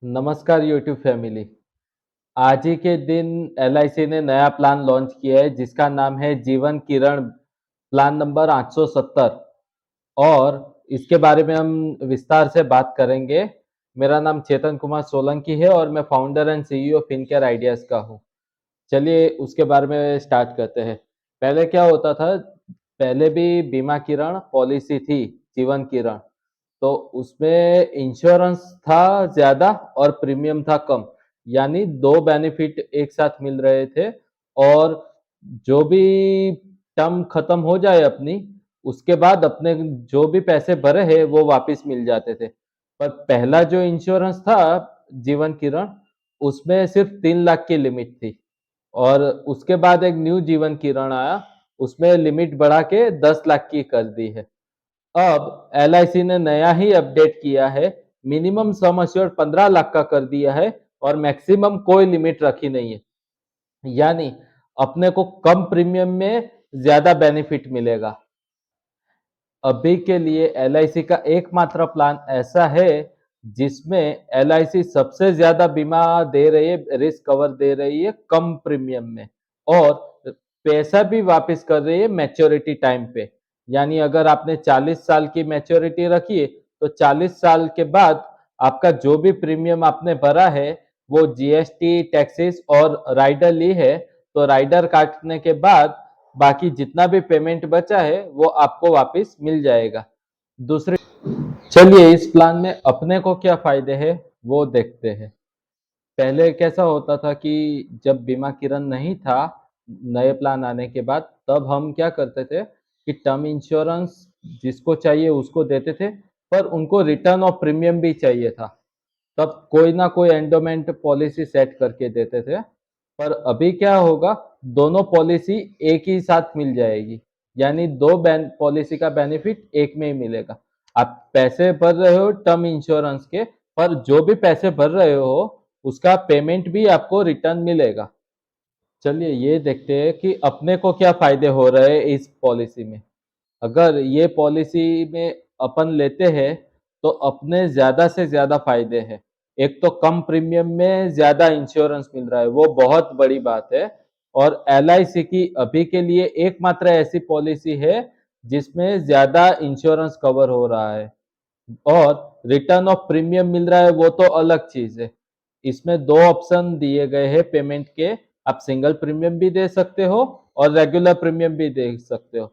नमस्कार YouTube family. आज ही के दिन एलआईसी ने नया प्लान लॉन्च किया है जिसका नाम है जीवन किरण प्लान नंबर 870 और इसके बारे में हम विस्तार से बात करेंगे। मेरा नाम चेतन कुमार सोलंकी है और मैं founder and CEO Fincare ideas का हूँ। चलिए उसके बारे में स्टार्ट करते हैं। पहले क्या होता था, पहले भी बीमा किरण पॉलिसी थी, जीवन किरण। तो उसमें इंश्योरेंस था ज़्यादा और प्रीमियम था कम, यानी 2 बेनिफिट एक साथ मिल रहे थे और जो भी टर्म खत्म हो जाए अपनी, उसके बाद अपने जो भी पैसे भरे हैं वो वापस मिल जाते थे। पर पहला जो इंश्योरेंस था जीवन किरण, उसमें सिर्फ 3 लाख की लिमिट थी और उसके बाद एक न्यू जीवन किरण आया, उसमें लिमिट बढ़ा के 10 लाख की कर दी है। अब एलआईसी ने नया ही अपडेट किया है, मिनिमम सम एश्योर्ड 15 लाख का कर दिया है और मैक्सिमम कोई लिमिट रखी नहीं है। यानी अपने को कम प्रीमियम में ज्यादा बेनिफिट मिलेगा। अभी के लिए एलआईसी का एकमात्र प्लान ऐसा है जिसमें एलआईसी सबसे ज्यादा बीमा दे रही है, रिस्क कवर दे रही है कम प्रीमियम में और पैसा भी वापस कर रही है मैच्योरिटी टाइम पे। यानी अगर आपने 40 साल की मैच्योरिटी रखी है तो 40 साल के बाद आपका जो भी प्रीमियम आपने भरा है वो जीएसटी टैक्सेस और राइडर ली है, तो राइडर काटने के बाद बाकी जितना भी पेमेंट बचा है वो आपको वापस मिल जाएगा। दूसरी, चलिए इस प्लान में अपने को क्या फायदे हैं वो देखते हैं। पहले कैसा होता था कि जब बीमा किरण नहीं था, नए प्लान आने के बाद, तब हम क्या करते थे कि टर्म इंश्योरेंस जिसको चाहिए उसको देते थे, पर उनको रिटर्न ऑफ प्रीमियम भी चाहिए था। तब कोई ना कोई एंडोमेंट पॉलिसी सेट करके देते थे। पर अभी क्या होगा, दोनों पॉलिसी एक ही साथ मिल जाएगी, यानी दो पॉलिसी का बेनिफिट एक में ही मिलेगा। आप पैसे भर रहे हो टर्म इंश्योरेंस के, पर जो भी पैसे भर रहे हो उसका पेमेंट भी आपको रिटर्न मिलेगा। चलिए ये देखते हैं कि अपने को क्या फायदे हो रहे हैं इस पॉलिसी में। अगर ये पॉलिसी में अपन लेते हैं तो अपने ज्यादा से ज्यादा फायदे हैं। एक तो कम प्रीमियम में ज्यादा इंश्योरेंस मिल रहा है, वो बहुत बड़ी बात है। और एलआईसी की अभी के लिए एकमात्र ऐसी पॉलिसी है जिसमें ज्यादा इंश्योरेंस कवर हो रहा है और रिटर्न ऑफ प्रीमियम मिल रहा है, वो तो अलग चीज है। इसमें दो ऑप्शन दिए गए हैं पेमेंट के। आप सिंगल प्रीमियम भी दे सकते हो और रेगुलर प्रीमियम भी दे सकते हो।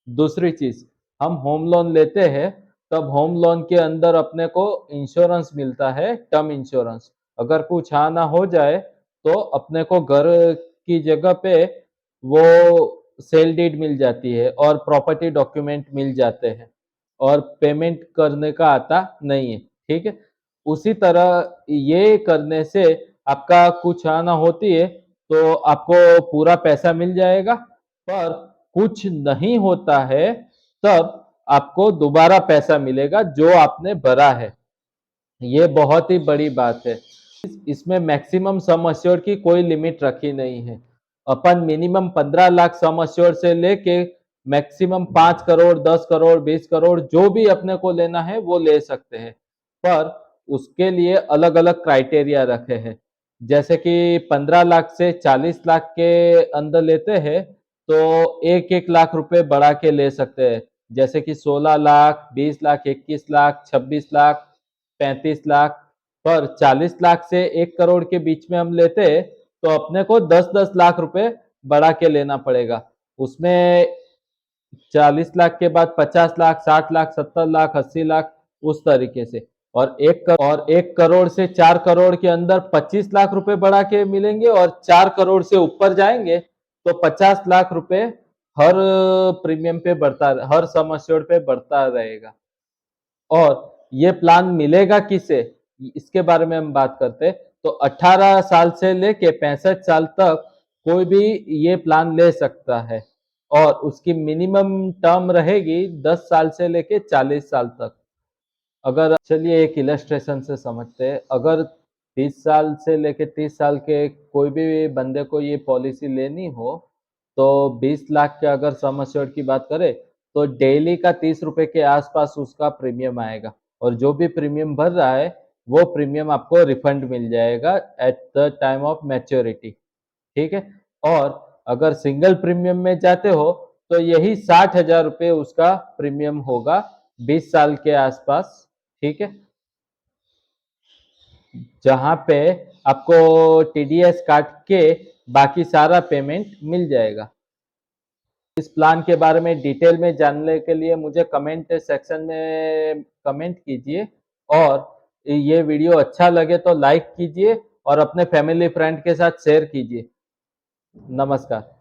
दूसरी चीज, हम होम लोन लेते हैं, तब होम लोन के अंदर अपने को इंश्योरेंस मिलता है, टर्म इंश्योरेंस। अगर कुछ ना हो जाए तो अपने को घर की जगह पे वो सेल डीड मिल जाती है और प्रॉपर्टी डॉक्यूमेंट मिल जाते हैं और पेमेंट करने का आता नहीं है। ठीक है, उसी तरह ये करने से आपका कुछ आना होती है तो आपको पूरा पैसा मिल जाएगा, पर कुछ नहीं होता है तब आपको दोबारा पैसा मिलेगा जो आपने भरा है। ये बहुत ही बड़ी बात है। इसमें मैक्सिमम सम एश्योर्ड की कोई लिमिट रखी नहीं है। अपन मिनिमम 15 लाख सम एश्योर्ड से लेके मैक्सिमम 5 करोड़, 10 करोड़, 20 करोड़ जो भी अपने को लेना है वो ले सकते हैं। पर उसके लिए अलग अलग क्राइटेरिया रखे हैं। जैसे कि 15 लाख से 40 लाख के अंदर लेते हैं तो 1-1 लाख रुपए बढ़ा के ले सकते हैं। जैसे कि 16 लाख, 20 लाख, 21 लाख, 26 लाख, 35 लाख। पर 40 लाख से 1 करोड़ के बीच में हम लेते हैं तो अपने को 10-10 लाख रुपए बढ़ा के लेना पड़ेगा। उसमें 40 लाख के बाद 50 लाख, 60 लाख, 70 लाख, 80 लाख, उस तरीके से। और 1 करोड़ से 4 करोड़ के अंदर 25 लाख रुपए बढ़ा के मिलेंगे और 4 करोड़ से ऊपर जाएंगे तो 50 लाख रुपए हर प्रीमियम पे बढ़ता, हर सम एश्योर्ड पे बढ़ता रहेगा। और ये प्लान मिलेगा किसे, इसके बारे में हम बात करते हैं। तो 18 साल से लेके 65 साल तक कोई भी ये प्लान ले सकता है और उसकी मिनिमम टर्म रहेगी 10 साल से लेके 40 साल तक। अगर चलिए एक इलस्ट्रेशन से समझते हैं। अगर 30 साल से लेके 30 साल के कोई भी बंदे को ये पॉलिसी लेनी हो तो 20 लाख के अगर सम एश्योर्ड की बात करें तो डेली का 30 रुपए के आसपास उसका प्रीमियम आएगा और जो भी प्रीमियम भर रहा है वो प्रीमियम आपको रिफंड मिल जाएगा at the time of maturity. ठीक है। और अगर सिंगल प्रीमियम में जाते हो तो यही 60,000 रुपये उसका प्रीमियम होगा 20 साल के आसपास। ठीक है। जहां पे आपको टीडीएस काट के बाकी सारा पेमेंट मिल जाएगा। इस प्लान के बारे में डिटेल में जानने के लिए मुझे कमेंट सेक्शन में कमेंट कीजिए, और ये वीडियो अच्छा लगे तो लाइक कीजिए और अपने फैमिली फ्रेंड के साथ शेयर कीजिए। नमस्कार।